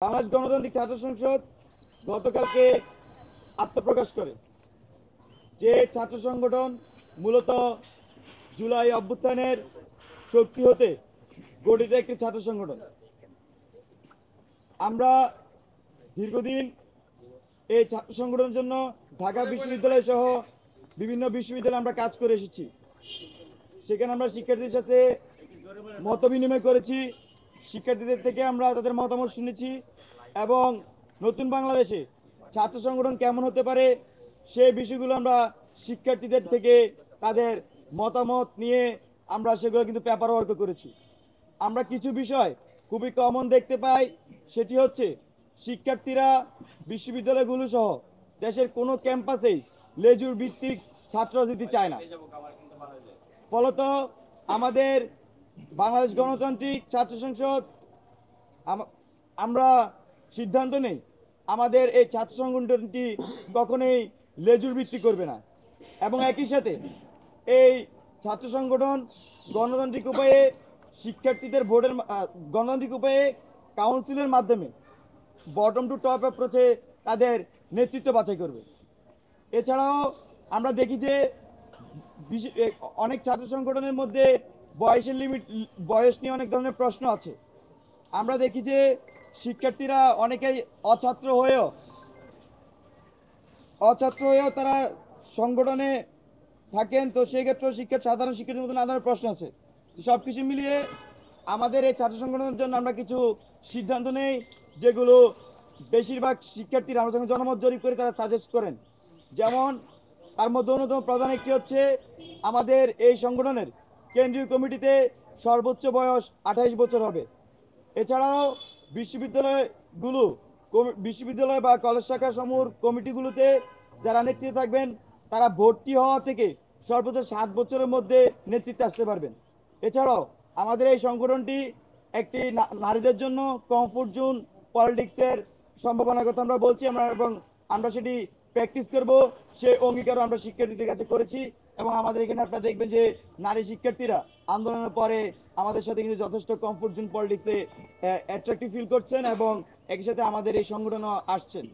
বাংলাদেশ গণতান্ত্রিক ছাত্র সংসদ গতকালকে আত্মপ্রকাশ করে যে ছাত্র সংগঠন মূলত জুলাই অভ্যুত্থানের শক্তি হতে গঠিত একটি ছাত্র সংগঠন। আমরা দীর্ঘদিন এই ছাত্র সংগঠনের জন্য ঢাকা বিশ্ববিদ্যালয় সহ বিভিন্ন বিশ্ববিদ্যালয়ে আমরা কাজ করে এসেছি। সেখানে আমরা শিক্ষার্থীদের সাথে মত বিনিময় করেছি, শিক্ষার্থীদের থেকে আমরা তাদের মতামত শুনেছি এবং নতুন বাংলাদেশে ছাত্র সংগঠন কেমন হতে পারে সেই বিষয়গুলো আমরা শিক্ষার্থীদের থেকে তাদের মতামত নিয়ে আমরা সেগুলো কিন্তু পেপার ওয়ার্ক করেছি। আমরা কিছু বিষয় খুবই কমন দেখতে পাই, সেটি হচ্ছে শিক্ষার্থীরা বিশ্ববিদ্যালয়গুলো সহ দেশের কোনো ক্যাম্পাসেই লেজুর ভিত্তিক ছাত্র রাজনীতি চায় না। ফলত আমাদের বাংলাদেশ গণতান্ত্রিক ছাত্র সংসদ আমরা সিদ্ধান্ত নেই আমাদের এই ছাত্র সংগঠনটি কখনোই লেজুর ভিত্তি করবে না এবং একই সাথে এই ছাত্র সংগঠন গণতান্ত্রিক উপায়ে শিক্ষার্থীদের ভোটের গণতান্ত্রিক উপায়ে কাউন্সিলের মাধ্যমে বটম টু টপ অ্যাপ্রোচে তাদের নেতৃত্ব বাছাই করবে। এছাড়াও আমরা দেখি যে অনেক ছাত্র সংগঠনের মধ্যে বয়স নিয়ে অনেক ধরনের প্রশ্ন আছে। আমরা দেখি যে শিক্ষার্থীরা অনেকেই অছাত্র হয়েও তারা সংগঠনে থাকেন। তো সেই ক্ষেত্রে সাধারণ শিক্ষার্থীর মধ্যে নানা ধরনের প্রশ্ন আছে। তো সব কিছু মিলিয়ে আমাদের এই ছাত্র সংগঠনের জন্য আমরা কিছু সিদ্ধান্ত নেই, যেগুলো বেশিরভাগ শিক্ষার্থীরা আমরা যখন জনমত জরিপ করে তারা সাজেস্ট করেন। যেমন তার মধ্যে অন্যতম প্রধান একটি হচ্ছে আমাদের এই সংগঠনের কেন্দ্রীয় কমিটিতে সর্বোচ্চ বয়স 28 বছর হবে। এছাড়াও বিশ্ববিদ্যালয় বা কলেজ শাখা সমূহ কমিটিগুলোতে যারা নেতৃত্বে থাকবেন তারা ভর্তি হওয়া থেকে সর্বোচ্চ 7 বছরের মধ্যে নেতৃত্বে আসতে পারবেন। এছাড়াও আমাদের এই সংগঠনটি একটি নারীদের জন্য কমফোর্ট জোন পলিটিক্সের সম্ভাবনার কথা আমরা বলছি এবং আমরা সেটি প্র্যাকটিস করব, সেই অঙ্গীকারও আমরা শিক্ষার্থীদের কাছে করেছি। এবং আমাদের এখানে আপনারা দেখবেন যে নারী শিক্ষার্থীরা আন্দোলনের পরে আমাদের সাথে কিন্তু যথেষ্ট কমফোর্ট জোন পলিটিক্সে অ্যাট্রাক্টিভ ফিল করছেন এবং একই সাথে আমাদের এই সংগঠনও আসছেন।